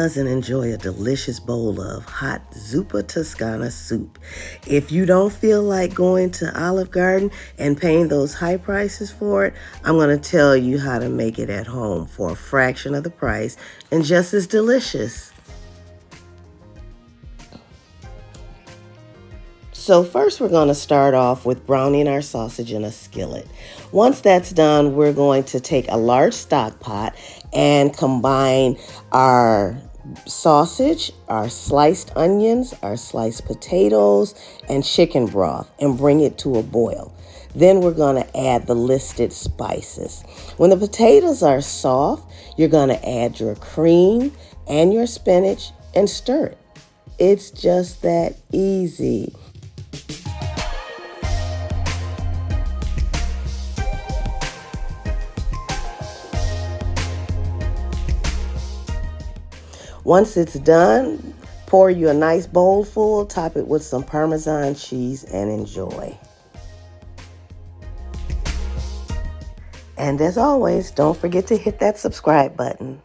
doesn't enjoy a delicious bowl of hot Zuppa Toscana soup? If you don't feel like going to Olive Garden and paying those high prices for it, I'm going to tell you how to make it at home for a fraction of the price and just as delicious. So first we're going to start off with browning our sausage in a skillet. Once that's done, we're going to take a large stock pot and combine our sausage, our sliced onions, our sliced potatoes, and chicken broth and bring it to a boil. Then we're going to add the listed spices. When the potatoes are soft, you're going to add your cream and your spinach and stir it. It's just that easy. Once it's done, pour you a nice bowl full, top it with some Parmesan cheese, and enjoy. And as always, don't forget to hit that subscribe button.